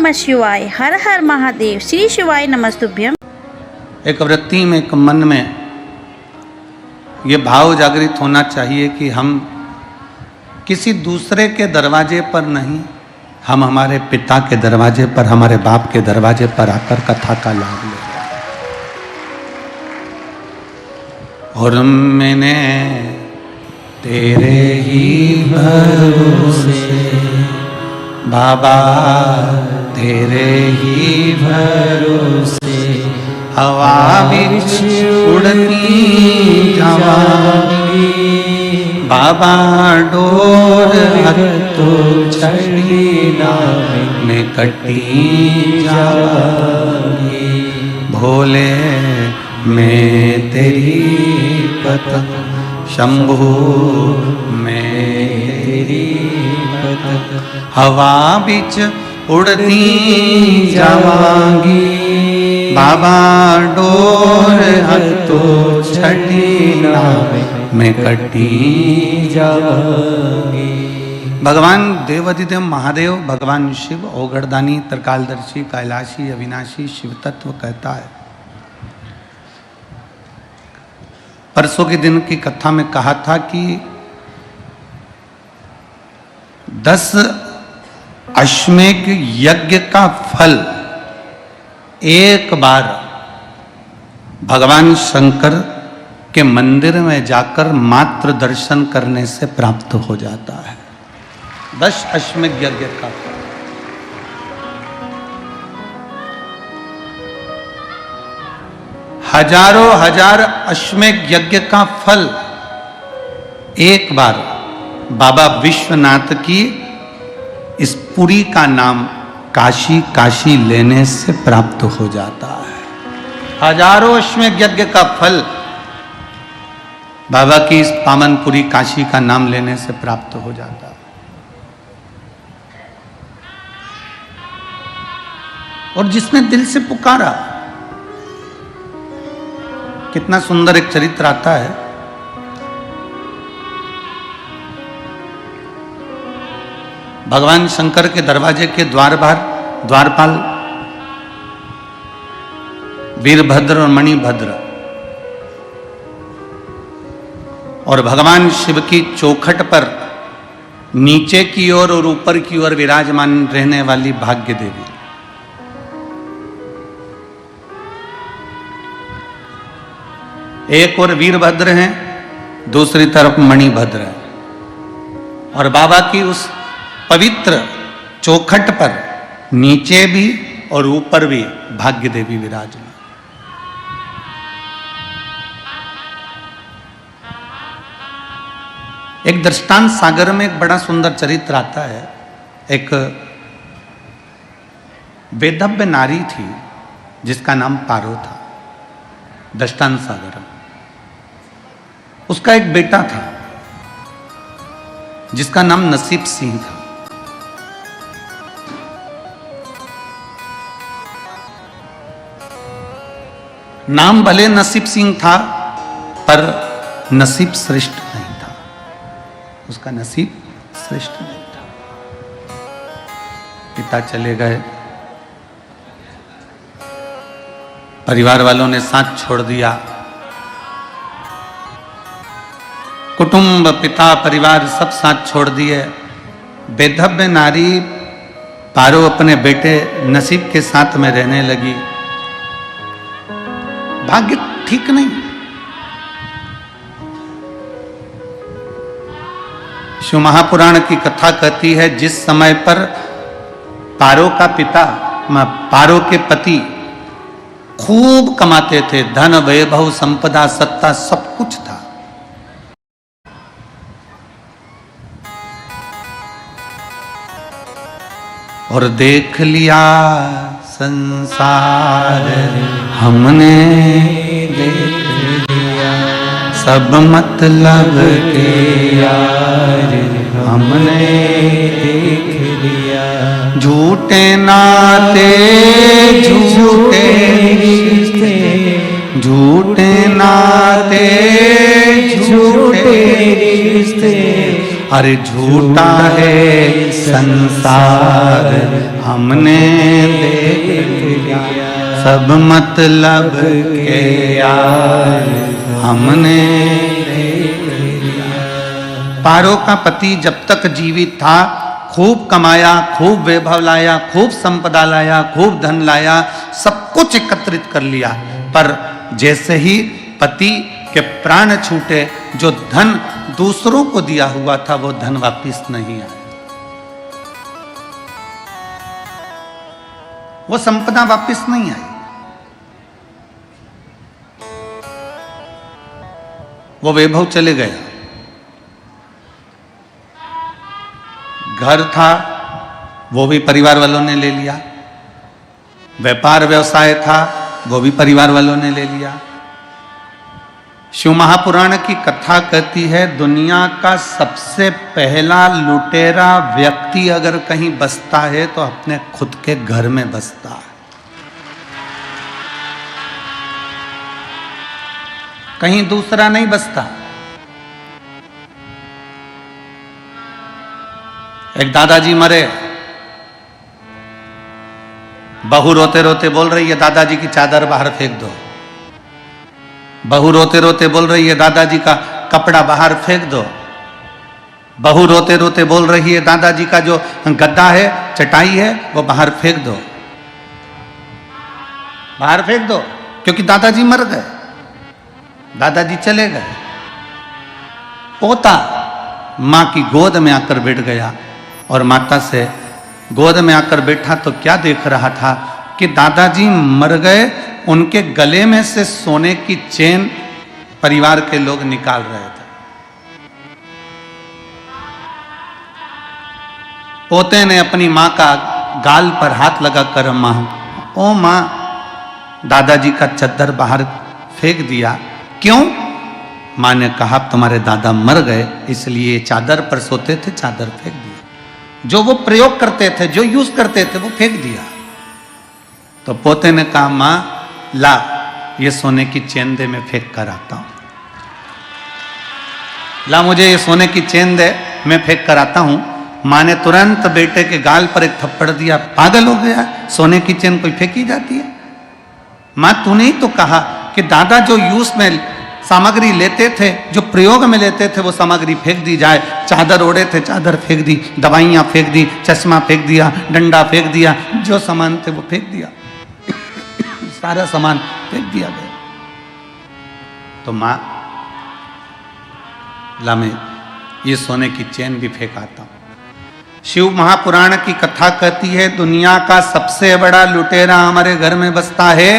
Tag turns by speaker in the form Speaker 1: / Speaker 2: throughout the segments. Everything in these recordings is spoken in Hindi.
Speaker 1: नमः शिवाय, हर हर महादेव, श्री शिवाय नमस्तुभ्यम।
Speaker 2: एक वृत्ति में, एक मन में ये भाव जागृत होना चाहिए कि हम किसी दूसरे के दरवाजे पर नहीं, हम हमारे पिता के दरवाजे पर, हमारे बाप के दरवाजे पर आकर कथा का लाभ ले रहे हैं। और मैंने तेरे ही भरोसे बाबा, तेरे ही भरोसे हवा बिच उड़ती जावांगी बाबा, डोर तो चढ़ी में कटी जावांगी। भोले मैं तेरी पतंग, शंभू मैं तेरी पतंग, हवा बिच उड़ती जावांगी बाबा, डोर तो छठी में कटी जावांगी। भगवान देवाधिदेव महादेव, भगवान शिव ओगड़दानी, त्रिकालदर्शी, कैलाशी, अविनाशी शिव तत्व कहता है। परसों के दिन की कथा में कहा था कि 10 अश्वमेध यज्ञ का फल एक बार भगवान शंकर के मंदिर में जाकर मात्र दर्शन करने से प्राप्त हो जाता है। 10 अश्वमेध यज्ञ का फल। हजारों हजार अश्वमेध यज्ञ का फल एक बार बाबा विश्वनाथ की इस पुरी का नाम काशी काशी लेने से प्राप्त हो जाता है। हजारों अश्वमेध यज्ञ का फल बाबा की इस पावनपुरी काशी का नाम लेने से प्राप्त हो जाता है। और जिसने दिल से पुकारा, कितना सुंदर एक चरित्र आता है। भगवान शंकर के दरवाजे के द्वार बाहर द्वारपाल वीरभद्र और मणिभद्र और भगवान शिव की चौखट पर नीचे की ओर और ऊपर की ओर विराजमान रहने वाली भाग्य देवी। एक ओर वीरभद्र हैं, दूसरी तरफ मणिभद्र है। और बाबा की उस पवित्र चौखट पर नीचे भी और ऊपर भी भाग्य देवी विराजमान। एक दृष्टांत सागर में एक बड़ा सुंदर चरित्र आता है। एक वेदव्य नारी थी जिसका नाम पारो था, दृष्टांत सागर। उसका एक बेटा था जिसका नाम नसीब सिंह था। नाम भले नसीब सिंह था पर नसीब श्रेष्ठ नहीं था। उसका नसीब श्रेष्ठ नहीं था। पिता चले गए, परिवार वालों ने साथ छोड़ दिया। कुटुंब, पिता, परिवार सब साथ छोड़ दिए। बेधव्य नारी पारो अपने बेटे नसीब के साथ में रहने लगी। भाग्य ठीक नहीं। शिव महापुराण की कथा कहती है, जिस समय पर पारो का पिता, पारो के पति खूब कमाते थे, धन, वैभव, संपदा, सत्ता सब कुछ था, और देख लिया संसार हमने, देख लिया सब मतलब के यार हमने, देख लिया झूठे नाते झूठे रिश्ते, झूठे नाते झूठे रिश्ते, अरे झूठा है संसार हमने देख लिया, सब मतलब के यार हमने देख लिया। पारो का पति जब तक जीवित था खूब कमाया, खूब वैभव लाया, खूब संपदा लाया, खूब धन लाया, सब कुछ एकत्रित कर लिया, पर जैसे ही पति के प्राण छूटे, जो धन दूसरों को दिया हुआ था वो धन वापिस नहीं आया, वो संपदा वापिस नहीं आई। वो वैभव चले गया, घर था वो भी परिवार वालों ने ले लिया, व्यापार व्यवसाय था वो भी परिवार वालों ने ले लिया। शिव महापुराण की कथा कहती है दुनिया का सबसे पहला लुटेरा व्यक्ति अगर कहीं बसता है तो अपने खुद के घर में बसता है, कहीं दूसरा नहीं बसता। एक दादाजी मरे, बहू रोते रोते बोल रही है दादाजी की चादर बाहर फेंक दो, बहू रोते रोते बोल रही है दादाजी का कपड़ा बाहर फेंक दो, बहू रोते रोते बोल रही है दादाजी का जो गद्दा है चटाई है वो बाहर फेंक दो, बाहर फेंक दो, क्योंकि दादाजी मर गए, दादाजी चले गए। पोता मां की गोद में आकर बैठ गया और माता से गोद में आकर बैठा तो क्या देख रहा था कि दादाजी मर गए, उनके गले में से सोने की चेन परिवार के लोग निकाल रहे थे। पोते ने अपनी मां का गाल पर हाथ लगाकर ओ मां, दादाजी का चद्दर बाहर फेंक दिया। क्यों? मां ने कहा तुम्हारे दादा मर गए इसलिए चादर पर सोते थे, चादर फेंक दिया, जो वो प्रयोग करते थे, जो यूज करते थे वो फेंक दिया। तो पोते ने कहा मां ला ये सोने की चेन दे, मैं फेंक कर आता हूं, ला मुझे ये सोने की चेन दे, मैं फेंक कर आता हूं। मां ने तुरंत बेटे के गाल पर एक थप्पड़ दिया, पागल हो गया, सोने की चेन कोई फेंकी जाती है? मां तूने ही तो कहा कि दादा जो यूज में सामग्री लेते थे, जो प्रयोग में लेते थे वो सामग्री फेंक दी जाए। चादर ओढ़े थे, चादर फेंक दी, दवाइयां फेंक दी, चश्मा फेंक दिया, डंडा फेंक दिया, जो सामान थे वो फेंक दिया, सारा सामान फेंक दिया गया। तो मां ला मैं ये सोने की चेन भी फेंक आता हूं। शिव महापुराण की कथा कहती है दुनिया का सबसे बड़ा लुटेरा हमारे घर में बसता है।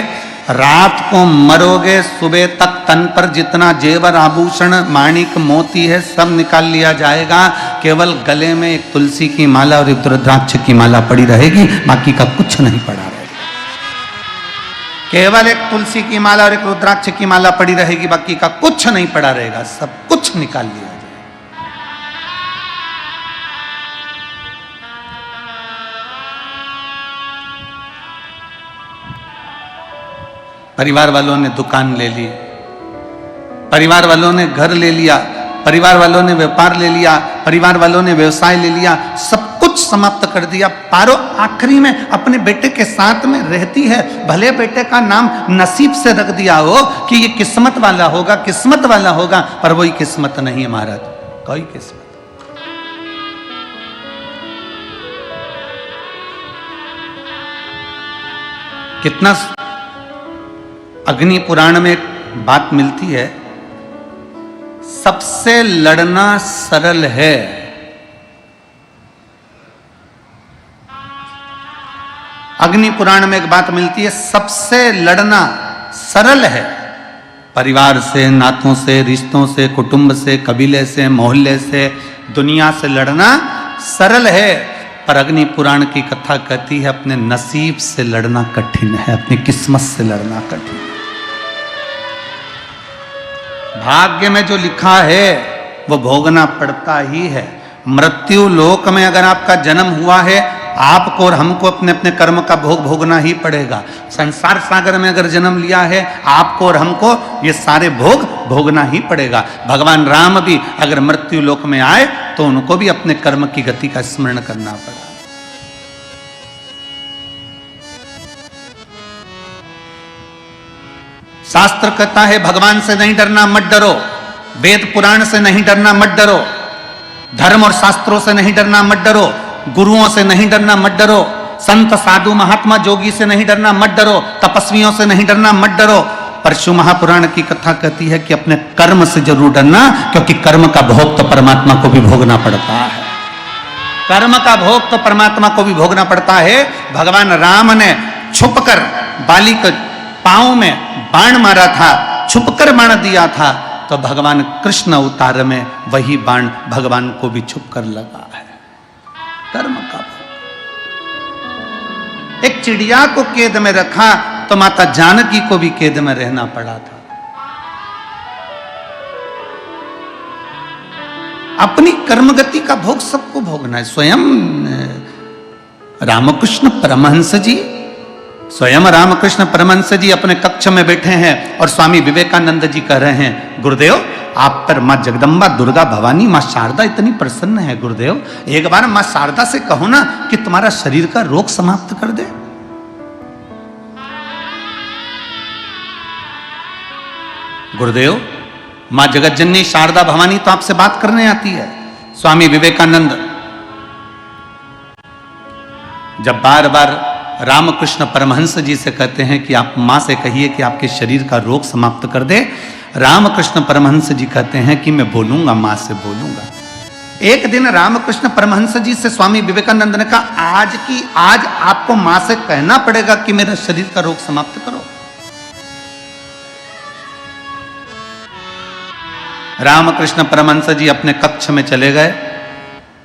Speaker 2: रात को मरोगे, सुबह तक तन पर जितना जेवर आभूषण माणिक मोती है सब निकाल लिया जाएगा, केवल गले में एक तुलसी की माला और एक रुद्राक्ष की माला पड़ी रहेगी, बाकी का कुछ नहीं पड़ा रहेगा। केवल एक तुलसी की माला और एक रुद्राक्ष की माला पड़ी रहेगी, बाकी का कुछ नहीं पड़ा रहेगा, सब कुछ निकाल लिया जाएगा। परिवार वालों ने दुकान ले ली, परिवार वालों ने घर ले लिया, परिवार वालों ने व्यापार ले लिया, परिवार वालों ने व्यवसाय ले लिया, सब कुछ समाप्त कर दिया। पारो आखिरी में अपने बेटे के साथ में रहती है। भले बेटे का नाम नसीब से रख दिया हो कि ये किस्मत वाला होगा, किस्मत वाला होगा, पर वही किस्मत नहीं है महाराज, कोई किस्मत। कितना अग्नि पुराण में एक बात मिलती है, सबसे लड़ना सरल है। अग्नि पुराण में एक बात मिलती है, सबसे लड़ना सरल है। परिवार से, नातों से, रिश्तों से, कुटुंब से, कबीले से, मोहल्ले से, दुनिया से लड़ना सरल है, पर अग्नि पुराण की कथा कहती है अपने नसीब से लड़ना कठिन है, अपनी किस्मत से लड़ना कठिन है। भाग्य में जो लिखा है वो भोगना पड़ता ही है। मृत्यु लोक में अगर आपका जन्म हुआ है, आपको और हमको अपने अपने कर्म का भोग भोगना ही पड़ेगा। संसार सागर में अगर जन्म लिया है, आपको और हमको ये सारे भोग भोगना ही पड़ेगा। भगवान राम भी अगर मृत्यु लोक में आए तो उनको भी अपने कर्म की गति का स्मरण करना पड़ा। शास्त्र कहता है भगवान से नहीं डरना, मत डरो। वेद पुराण से नहीं डरना, मत डरो। धर्म और शास्त्रों से नहीं डरना, मत डरो। गुरुओं से नहीं डरना, मत डरो। संत साधु महात्मा जोगी से नहीं डरना, मत डरो। तपस्वियों से नहीं डरना, मत डरो। पर शिव महापुराण की कथा कहती है कि अपने कर्म से जरूर डरना, क्योंकि कर्म का भोग तो परमात्मा को भी भोगना पड़ता है। कर्म का भोग तो परमात्मा को भी भोगना पड़ता है। भगवान राम ने छुपकर बाली के पांव में बाण मारा था, छुपकर बाण दिया था, तो भगवान कृष्ण अवतार में वही बाण भगवान को भी छुपकर लगा है। कर्म का भोग। एक चिड़िया को कैद में रखा तो माता जानकी को भी कैद में रहना पड़ा था। अपनी कर्मगति का भोग सबको भोगना है। स्वयं रामकृष्ण परमहंस जी, स्वयं रामकृष्ण परमहंस जी अपने कक्ष में बैठे हैं और स्वामी विवेकानंद जी कह रहे हैं, गुरुदेव आप पर मां जगदम्बा, दुर्गा, भवानी, मां शारदा इतनी प्रसन्न है गुरुदेव, एक बार मां शारदा से कहो ना कि तुम्हारा शरीर का रोग समाप्त कर दे। गुरुदेव मां जगतजननी शारदा भवानी तो आपसे बात करने आती है। स्वामी विवेकानंद जब बार बार रामकृष्ण परमहंस जी से कहते हैं कि आप मां से कहिए कि आपके शरीर का रोग समाप्त कर दे, रामकृष्ण परमहंस जी कहते हैं कि मैं बोलूंगा, मां से बोलूंगा। एक दिन रामकृष्ण परमहंस जी से स्वामी विवेकानंद ने कहा, आज आपको मां से कहना पड़ेगा कि मेरे शरीर का रोग समाप्त करो। रामकृष्ण परमहंस जी अपने कक्ष में चले गए,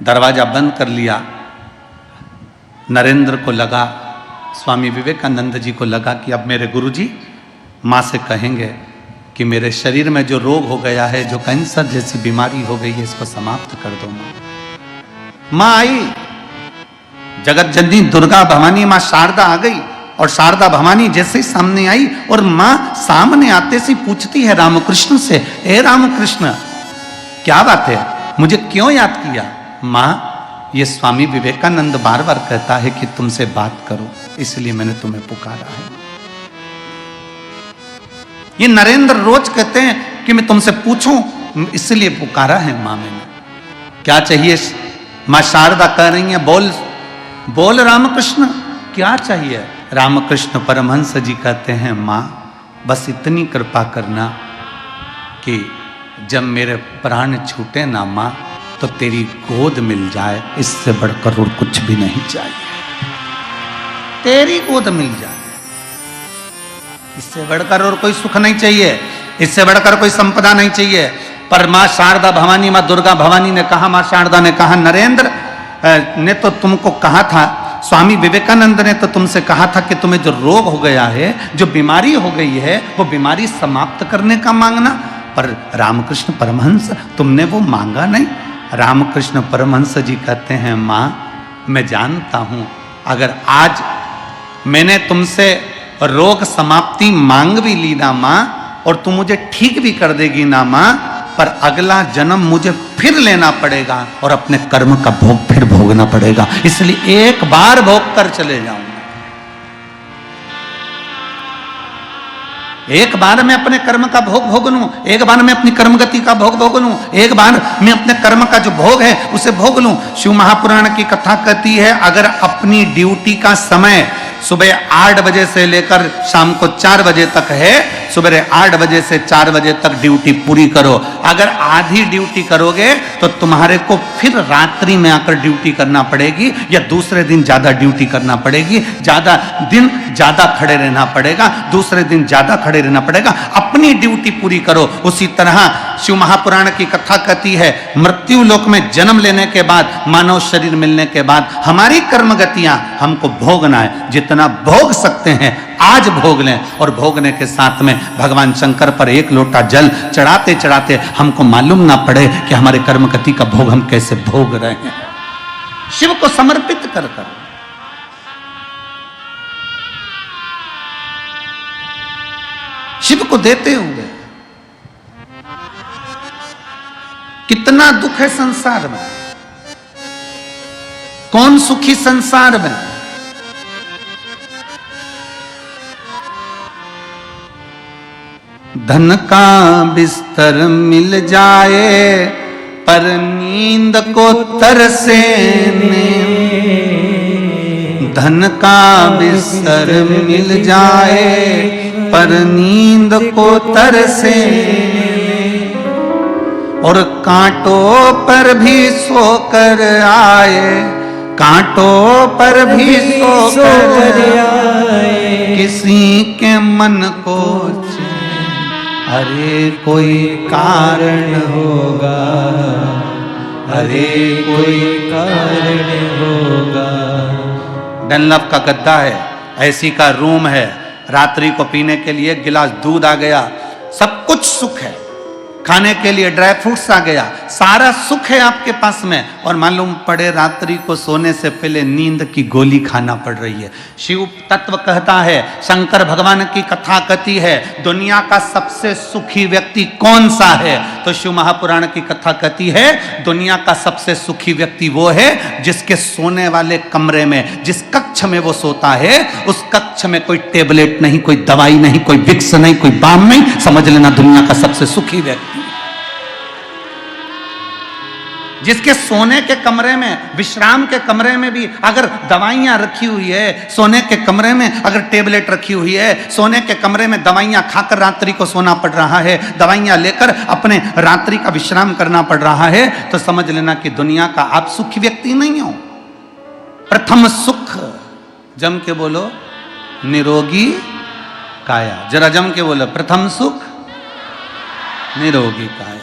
Speaker 2: दरवाजा बंद कर लिया। नरेंद्र को लगा, स्वामी विवेकानंद जी को लगा कि अब मेरे गुरुजी मां से कहेंगे कि मेरे शरीर में जो रोग हो गया है, जो कैंसर जैसी बीमारी हो गई है, इसको समाप्त कर दो मां। मां आई, जगत जननी दुर्गा भवानी मां शारदा आ गई, और शारदा भवानी जैसे ही सामने आई और मां सामने आते से पूछती है रामकृष्ण से, ए रामकृष्ण क्या बात है, मुझे क्यों याद किया? मां ये स्वामी विवेकानंद बार बार कहता है कि तुमसे बात करो, इसलिए मैंने तुम्हें पुकारा है। ये नरेंद्र रोज कहते हैं कि मैं तुमसे पूछूं, इसलिए पुकारा है मां मैंने। क्या चाहिए? मां शारदा कह रही है, बोल बोल रामकृष्ण क्या चाहिए? रामकृष्ण परमहंस जी कहते हैं, मां बस इतनी कृपा करना कि जब मेरे प्राण छूटे ना मां, तो तेरी गोद मिल जाए, इससे बढ़कर और कुछ भी नहीं चाहिए। तेरी गोद मिल जाए, इससे बढ़कर और कोई सुख नहीं चाहिए, इससे बढ़कर कोई संपदा नहीं चाहिए। पर मां शारदा भवानी, मां दुर्गा भवानी ने कहा, मां शारदा ने कहा, नरेंद्र ने तो तुमको कहा था, स्वामी विवेकानंद ने तो तुमसे कहा था कि तुम्हें जो रोग हो गया है, जो बीमारी हो गई है, वो बीमारी समाप्त करने का मांगना। पर रामकृष्ण परमहंस तुमने वो मांगा नहीं। रामकृष्ण परमहंस जी कहते हैं, मां मैं जानता हूं, अगर आज मैंने तुमसे रोग समाप्ति मांग भी ली ना मां, और तुम मुझे ठीक भी कर देगी ना मां, पर अगला जन्म मुझे फिर लेना पड़ेगा और अपने कर्म का भोग फिर भोगना पड़ेगा, इसलिए एक बार भोग कर चले जाऊंगा। एक बार मैं अपने कर्म का भोग भोग लूं, एक बार मैं अपनी कर्म गति का भोग भोग लूं, एक बार मैं अपने कर्म का जो भोग है उसे भोग लूं। शिव महापुराण की कथा कहती है, अगर अपनी ड्यूटी का समय सुबह 8 बजे से लेकर शाम को 4 बजे तक है, सुबह 8 बजे से 4 बजे तक ड्यूटी पूरी करो। अगर आधी ड्यूटी करोगे तो तुम्हारे को फिर रात्रि में आकर ड्यूटी करना पड़ेगी, या दूसरे दिन ज्यादा ड्यूटी करना पड़ेगी, ज्यादा दिन ज्यादा खड़े रहना पड़ेगा, दूसरे दिन ज्यादा खड़े रहना पड़ेगा। अपनी ड्यूटी पूरी करो। उसी तरह शिव महापुराण की कथा कहती है, मृत्यु लोक में जन्म लेने के बाद, मानव शरीर मिलने के बाद हमारी कर्म गतियां हमको भोगना है। जितना भोग सकते हैं आज भोग लें, और भोगने के साथ में भगवान शंकर पर एक लोटा जल चढ़ाते चढ़ाते हमको मालूम ना पड़े कि हमारे कर्म गति का भोग हम कैसे भोग रहे हैं। शिव को समर्पित कर कर शिव को देते हुए। कितना दुख है संसार में, कौन सुखी संसार में? धन का बिस्तर मिल जाए पर नींद को तरसे धन का बिस्तर मिल जाए पर नींद को तरसे और कांटों पर भी सोकर आए, कांटों पर भी सोकर आए किसी के मन को अरे कोई कारण होगा, अरे कोई कारण होगा। डनलप का गद्दा है, ऐसी का रूम है, रात्रि को पीने के लिए गिलास दूध आ गया, सब कुछ सुख है, खाने के लिए ड्राई फ्रूट्स आ गया, सारा सुख है आपके पास में, और मालूम पड़े रात्रि को सोने से पहले नींद की गोली खाना पड़ रही है। शिव तत्व कहता है, शंकर भगवान की कथा कहती है, दुनिया का सबसे सुखी व्यक्ति कौन सा है? तो शिव महापुराण की कथा कहती है, दुनिया का सबसे सुखी व्यक्ति वो है जिसके सोने वाले कमरे में, जिस कक्ष में वो सोता है, उस कक्ष में कोई टेबलेट नहीं, कोई दवाई नहीं, कोई विक्स नहीं, कोई बाम नहीं, समझ लेना दुनिया का सबसे सुखी व्यक्ति। जिसके सोने के कमरे में, विश्राम के कमरे में भी अगर दवाइयां रखी हुई है, सोने के कमरे में अगर टेबलेट रखी हुई है, सोने के कमरे में दवाइयां खाकर रात्रि को सोना पड़ रहा है, दवाइयां लेकर अपने रात्रि का विश्राम करना पड़ रहा है, तो समझ लेना कि दुनिया का आप सुखी व्यक्ति नहीं हो। प्रथम सुख, जम के बोलो, निरोगी काया। जरा जम के बोलो, प्रथम सुख निरोगी काया।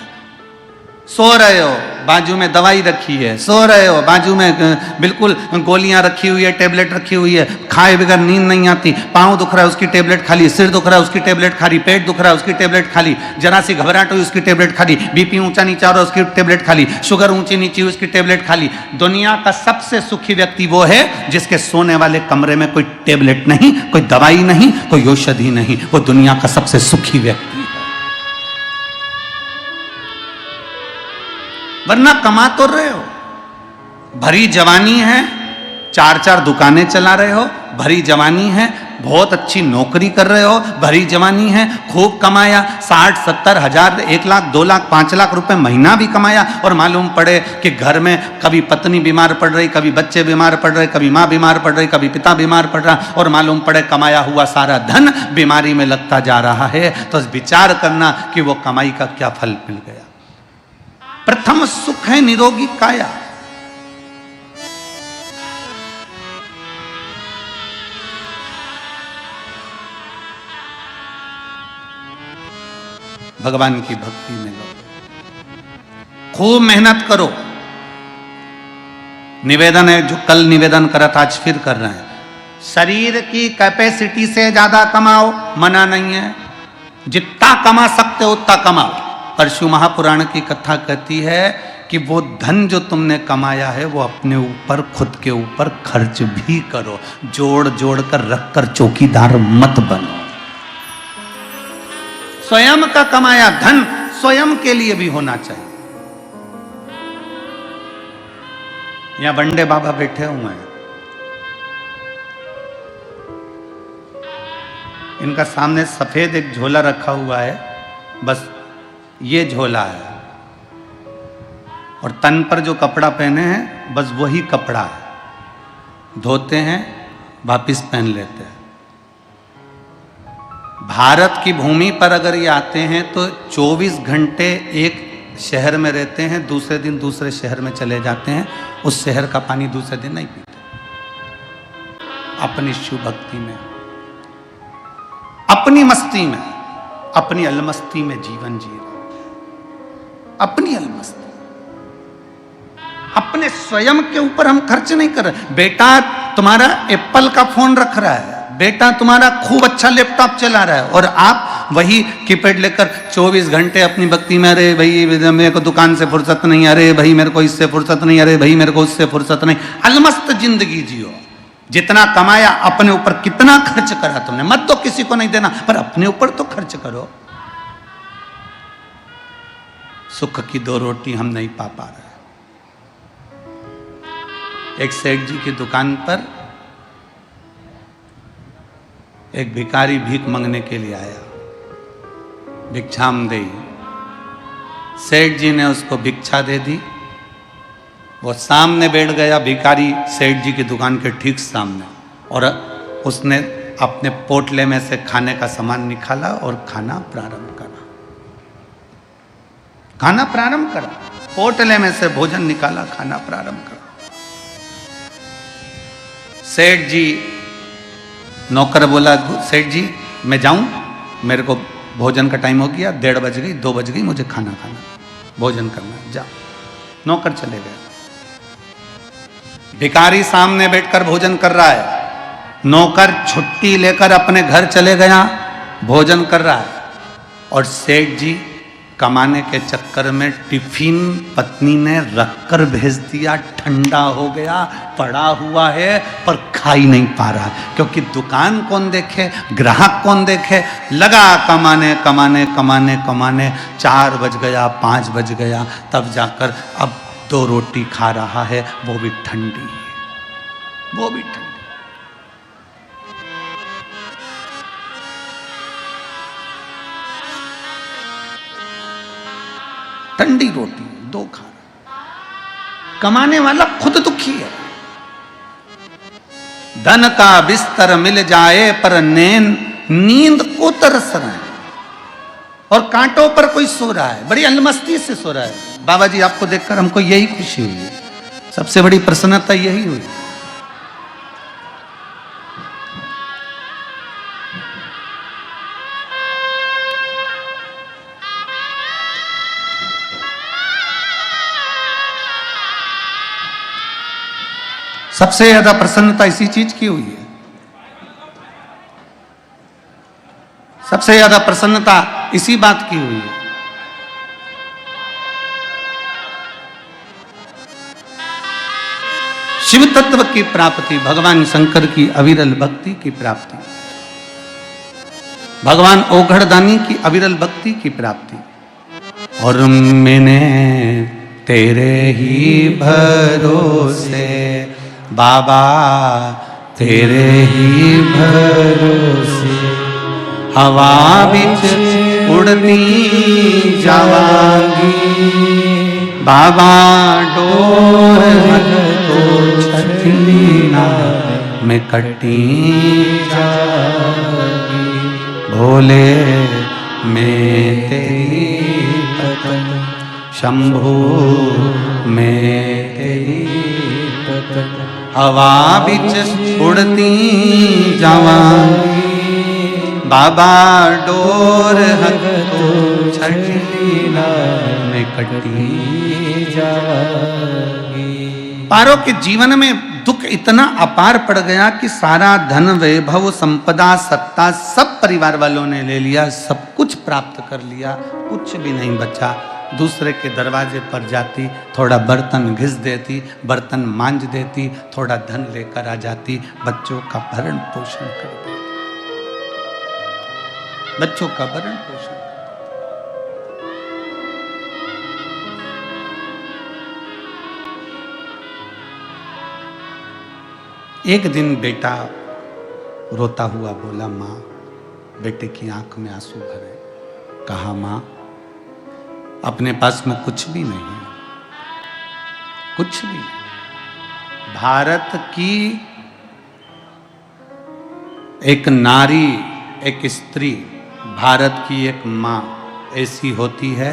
Speaker 2: सो रहे हो, बाजू में दवाई रखी है, सो रहे हो, बाजू में बिल्कुल गोलियां रखी हुई है, टेबलेट रखी हुई है, खाए बगैर नींद नहीं आती, पाँव दुख रहा है उसकी टेबलेट खा ली, सिर दुख रहा है उसकी टेबलेट खा ली, पेट दुख रहा है उसकी टेबलेट खा ली, जरा सी घबराहट हुई उसकी टेबलेट खा ली, बीपी ऊंचा नीचा हो रहा है उसकी टेबलेट खा ली, शुगर ऊंची नीची हुई उसकी टेबलेट खा ली। दुनिया का सबसे सुखी व्यक्ति वो है जिसके सोने वाले कमरे में कोई टेबलेट नहीं, कोई दवाई नहीं, कोई औषधि नहीं, वो दुनिया का सबसे सुखी व्यक्ति है। वरना कमा तो रहे हो, भरी जवानी है, 4-4 दुकानें चला रहे हो, भरी जवानी है, बहुत अच्छी नौकरी कर रहे हो, भरी जवानी है, खूब कमाया, 60-70 हजार, 1 लाख 2 लाख 5 लाख रुपए महीना भी कमाया, और मालूम पड़े कि घर में कभी पत्नी बीमार पड़ रही, कभी बच्चे बीमार पड़ रहे, कभी माँ बीमार पड़ रही, कभी पिता बीमार पड़ रहा, और मालूम पड़े कमाया हुआ सारा धन बीमारी में लगता जा रहा है, तो विचार करना कि वो कमाई का क्या फल मिल गया। प्रथम सुख है निरोगी काया। भगवान की भक्ति में लो, खूब मेहनत करो। निवेदन है, जो कल निवेदन करा था आज फिर कर रहे हैं, शरीर की कैपेसिटी से ज्यादा कमाओ, मना नहीं है, जितना कमा सकते हो उतना कमाओ। पर शिव महापुराण की कथा कहती है कि वो धन जो तुमने कमाया है वो अपने ऊपर, खुद के ऊपर खर्च भी करो, जोड़ जोड़ कर रख कर चौकीदार मत बनो। स्वयं का कमाया धन स्वयं के लिए भी होना चाहिए। यहां बंडे बाबा बैठे हुए हैं, इनका सामने सफेद एक झोला रखा हुआ है, बस ये झोला है, और तन पर जो कपड़ा पहने हैं बस वही कपड़ा है, धोते हैं वापिस पहन लेते हैं। भारत की भूमि पर अगर ये आते हैं तो 24 घंटे एक शहर में रहते हैं, दूसरे दिन दूसरे शहर में चले जाते हैं, उस शहर का पानी दूसरे दिन नहीं पीते। अपनी शिव भक्ति में, अपनी मस्ती में, अपनी अलमस्ती में जीवन जी रहे, अपनी अलमस्ती, अपने स्वयं के ऊपर हम खर्च नहीं कर रहे। बेटा तुम्हारा एप्पल का फोन रख रहा है, बेटा तुम्हारा खूब अच्छा लैपटॉप चला रहा है, और आप वही कीपैड लेकर 24 घंटे अपनी भक्ति में, अरे भाई मेरे को दुकान से फुर्सत नहीं, अरे भाई मेरे को इससे फुर्सत नहीं, अरे भाई मेरे को उससे फुर्सत नहीं। अलमस्त जिंदगी जियो। जितना कमाया अपने ऊपर कितना खर्च करा तुमने, मत तो किसी को नहीं देना, पर अपने ऊपर तो खर्च करो। सुख की 2 रोटी हम नहीं पा रहे। एक सेठ जी की दुकान पर एक भिखारी भीख मांगने के लिए आया, भिक्षाम देई। सेठ जी ने उसको भिक्षा दे दी। वो सामने बैठ गया, भिखारी सेठ जी की दुकान के ठीक सामने, और उसने अपने पोटले में से खाने का सामान निकाला और खाना प्रारंभ करा। खाना प्रारंभ करा, पोटले में से भोजन निकाला, खाना प्रारंभ करा। सेठ जी, नौकर बोला, सेठ जी मैं जाऊं, मेरे को भोजन का टाइम हो गया, 1:30 बज गई, 2 बज गई, मुझे खाना खाना, भोजन करना, जा। नौकर चले गए। भिखारी सामने बैठकर भोजन कर रहा है, नौकर छुट्टी लेकर अपने घर चले गया, भोजन कर रहा है। और सेठ जी कमाने के चक्कर में टिफिन पत्नी ने रखकर भेज दिया, ठंडा हो गया, पड़ा हुआ है, पर खा ही नहीं पा रहा, क्योंकि दुकान कौन देखे, ग्राहक कौन देखे। लगा कमाने कमाने कमाने कमाने, 4 बज गया, 5 बज गया, तब जाकर अब 2 रोटी खा रहा है, वो भी ठंडी, वो भी ठंडी। ठंडी रोटी 2 खा रहा। कमाने वाला खुद दुखी है। धन का बिस्तर मिल जाए पर नींद को तरस रहे हैं, और कांटों पर कोई सो रहा है, बड़ी अलमस्ती से सो रहा है। बाबा जी आपको देखकर हमको यही खुशी हुई, सबसे बड़ी प्रसन्नता यही हुई। सबसे ज्यादा प्रसन्नता इसी चीज की हुई है। सबसे ज्यादा प्रसन्नता इसी बात की हुई है। शिव तत्व की प्राप्ति, भगवान शंकर की अविरल भक्ति की प्राप्ति, भगवान ओघड़दानी की अविरल भक्ति की प्राप्ति। और मैंने तेरे ही भरोसे बाबा, तेरे ही भरोसे हवा बिच उड़ती जावांगी, बाबा डोर तो छठी ना मैं कटी जाऊंगी, भोले मैं तेरी पतन, शंभू मैं तेरी पतन, हवा बिच उड़ती जावांगी, बाबा डोर हक तो छठी ना मैं कटी जाऊंगी। पारो के जीवन में दुख इतना अपार पड़ गया कि सारा धन, वैभव, संपदा, सत्ता सब परिवार वालों ने ले लिया, सब कुछ प्राप्त कर लिया, कुछ भी नहीं बचा। दूसरे के दरवाजे पर जाती, थोड़ा बर्तन घिस देती, बर्तन मांज देती, थोड़ा धन लेकर आ जाती, बच्चों का भरण पोषण कर देती, बच्चों का भरण पोषण। एक दिन बेटा रोता हुआ बोला, माँ, बेटे की आंख में आंसू भरे। कहा, माँ, अपने पास में कुछ भी नहीं है, कुछ भी नहीं। भारत की एक नारी, एक स्त्री, भारत की एक माँ ऐसी होती है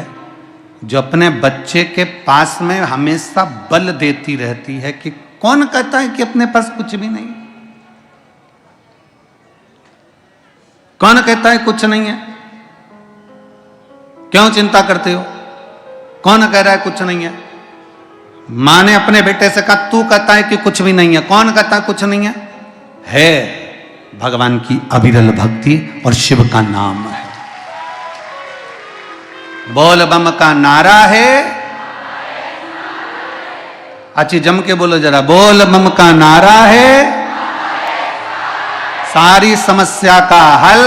Speaker 2: जो अपने बच्चे के पास में हमेशा बल देती रहती है कि कौन कहता है कि अपने पास कुछ भी नहीं, कौन कहता है कुछ नहीं है, क्यों चिंता करते हो, कौन कह रहा है कुछ नहीं है। मां ने अपने बेटे से कहा, तू कहता है कि कुछ भी नहीं है, कौन कहता है कुछ नहीं है भगवान की अविरल भक्ति और शिव का नाम है। बोल बम का नारा है, अच्छी जम के बोलो जरा, बोल बम का नारा है, सारी समस्या का हल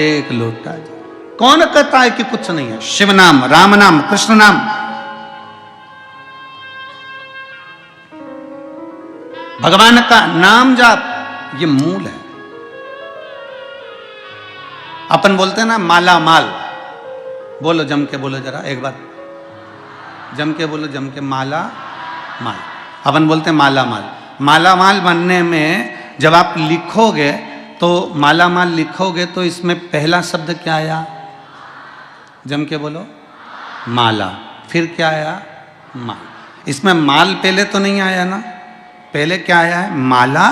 Speaker 2: एक लोटा जल। कौन कहता है कि कुछ नहीं है। शिव नाम, राम नाम, कृष्ण नाम, भगवान का नाम जाप ये मूल है। अपन बोलते हैं ना माला माल, बोलो जम के बोलो जरा एक बार, जम के बोलो, जम के, माला माल। अपन बोलते हैं माला माल। माला माल बनने में जब आप लिखोगे तो माला माल लिखोगे तो इसमें पहला शब्द क्या आया? जम के बोलो, माला। फिर क्या आया? माल। इसमें माल पहले तो नहीं आया ना, पहले क्या आया है? माला,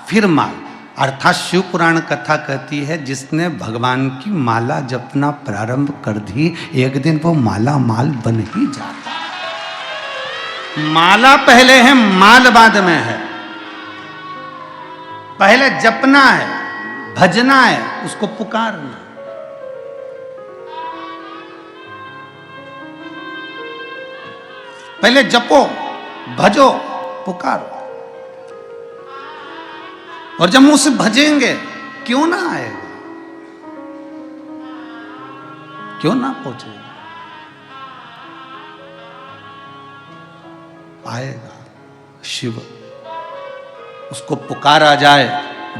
Speaker 2: फिर माल। अर्थात शिव पुराण कथा कहती है जिसने भगवान की माला जपना प्रारंभ कर दी, एक दिन वो माला माल बन ही जाता है। माला पहले है, माल बाद में है। पहले जपना है, भजना है, उसको पुकारना। पहले जपो, भजो, पुकारो। और जब मुंह से भजेंगे क्यों ना आएगा, क्यों ना पहुंचेगा, आएगा। शिव, उसको पुकारा जाए,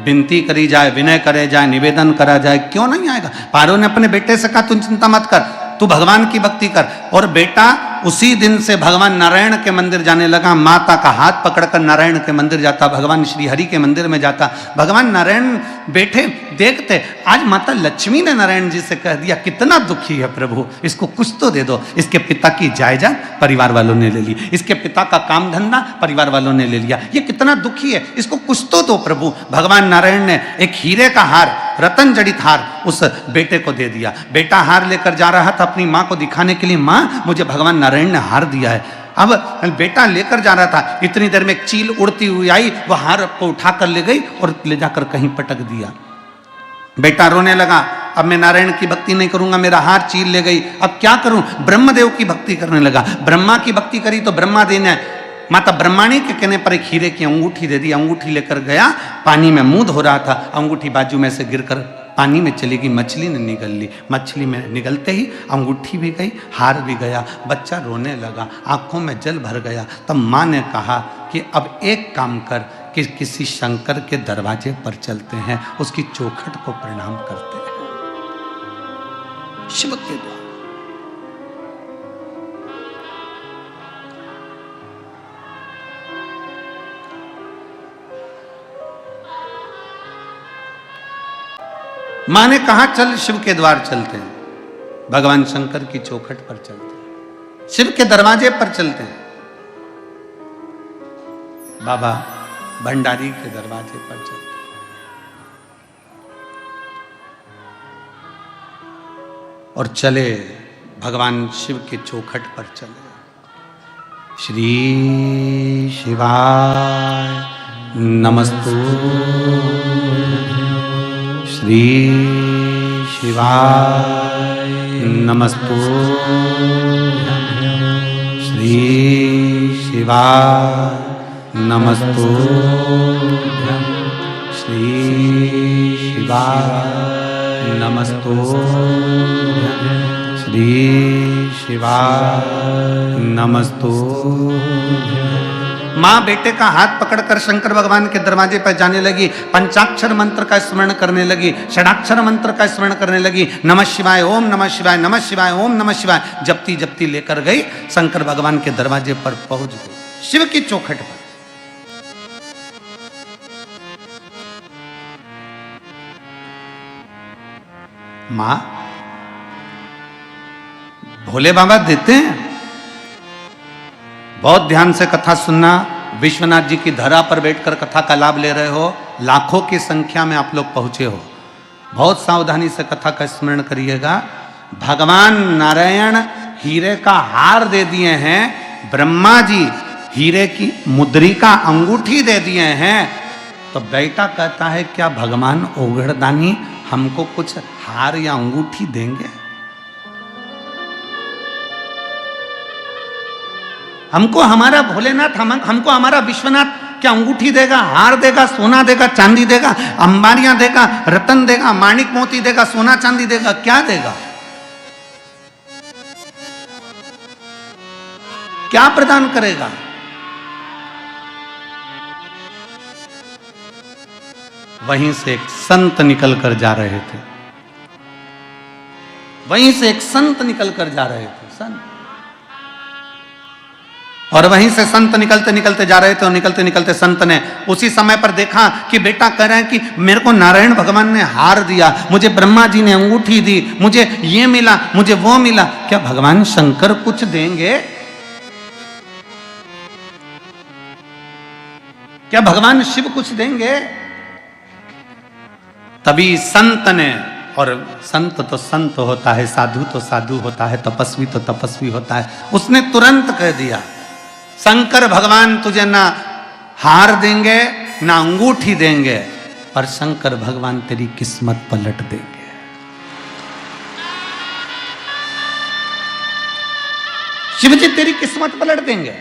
Speaker 2: विनती करी जाए, विनय करे जाए, निवेदन करा जाए, क्यों नहीं आएगा। पारो ने अपने बेटे से कहा तू चिंता मत कर, तू भगवान की भक्ति कर। और बेटा उसी दिन से भगवान नारायण के मंदिर जाने लगा। माता का हाथ पकड़कर नारायण के मंदिर जाता, भगवान श्री हरि के मंदिर में जाता। भगवान नारायण बैठे देखते, आज माता लक्ष्मी ने नारायण जी से कह दिया कितना दुखी है प्रभु, इसको कुछ तो दे दो। इसके पिता की जायदाद परिवार वालों ने ले ली, इसके पिता का काम धंधा परिवार वालों ने ले लिया, ये कितना दुखी है, इसको कुछ तो दो प्रभु। भगवान नारायण ने एक हीरे का हार, रतन जड़ित हार उस बेटे को दे दिया। बेटा हार लेकर जा रहा था अपनी माँ को दिखाने के लिए, माँ मुझे भगवान नारायण ने हार दिया है। अब बेटा लेकर जा रहा था, इतनी देर में एक चील उड़ती हुई आई, वह हार को उठाकर ले गई और ले जाकर कहीं पटक दिया। बेटा रोने लगा, अब मैं नारायण की भक्ति नहीं करूंगा, मेरा हार चील ले गई, अब क्या करूं। ब्रह्मदेव की भक्ति करने लगा, ब्रह्मा की भक्ति करी तो ब्रह्मा देने। माता ब्रह्माणी के कहने पर एक हीरे की अंगूठी दे दी। अंगूठी लेकर गया, पानी में मूंद हो रहा था, अंगूठी बाजू में से गिरकर पानी में चली गई, मछली ने निगल ली। मछली में निगलते ही अंगूठी भी गई, हार भी गया। बच्चा रोने लगा, आंखों में जल भर गया। तब माँ ने कहा कि अब एक काम कर, कि किसी शंकर के दरवाजे पर चलते हैं, उसकी चौखट को प्रणाम करते हैं। शिव के द्वारा मां ने कहा चल शिव के द्वार चलते हैं, भगवान शंकर की चौखट पर चलते हैं, शिव के दरवाजे पर चलते हैं। बाबा भंडारी के दरवाजे पर चलते हैं। और चले भगवान शिव के चौखट पर चले। श्री शिवाय नमस्तुभ्यं, श्री शिवाय नमस्तुभ्यं, श्री शिवाय नमस्तुभ्यं, श्री शिवाय नमस्तुभ्यं, श्री शिवाय नमस्तुभ्यं। माँ बेटे का हाथ पकड़कर शंकर भगवान के दरवाजे पर जाने लगी, पंचाक्षर मंत्र का स्मरण करने लगी, षडाक्षर मंत्र का स्मरण करने लगी। नमः शिवाय, ओम नमः शिवाय, नमः शिवाय, ओम नमः शिवाय जपती जपती लेकर गई, शंकर भगवान के दरवाजे पर पहुंच गई, शिव की चौखट पर। मां भोले बाबा देते हैं, बहुत ध्यान से कथा सुनना। विश्वनाथ जी की धरा पर बैठकर कथा का लाभ ले रहे हो, लाखों की संख्या में आप लोग पहुंचे हो, बहुत सावधानी से कथा का स्मरण करिएगा। भगवान नारायण हीरे का हार दे दिए हैं, ब्रह्मा जी हीरे की मुद्रिका अंगूठी दे दिए हैं। तो बेटा कहता है क्या भगवान ओघड़दानी हमको कुछ हार या अंगूठी देंगे? हमको हमारा भोलेनाथ हमको हमारा विश्वनाथ क्या अंगूठी देगा, हार देगा, सोना देगा, चांदी देगा, अंबारियां देगा, रतन देगा, माणिक मोती देगा, सोना चांदी देगा, क्या देगा? क्या प्रदान करेगा? वहीं से एक संत निकल कर जा रहे थे, वहीं से एक संत निकल कर जा रहे थे, संत। और वहीं से संत निकलते निकलते जा रहे थे और निकलते निकलते संत ने उसी समय पर देखा कि बेटा कह रहे हैं कि मेरे को नारायण भगवान ने हार दिया, मुझे ब्रह्मा जी ने अंगूठी दी, मुझे ये मिला, मुझे वो मिला, क्या भगवान शंकर कुछ देंगे? क्या भगवान शिव कुछ देंगे? तभी संत ने, और संत तो संत होता है, साधु तो साधु होता है, तपस्वी तो तपस्वी होता है, उसने तुरंत कह दिया शंकर भगवान तुझे ना हार देंगे ना अंगूठी देंगे, पर शंकर भगवान तेरी किस्मत पलट देंगे। शिव जी तेरी किस्मत पलट देंगे।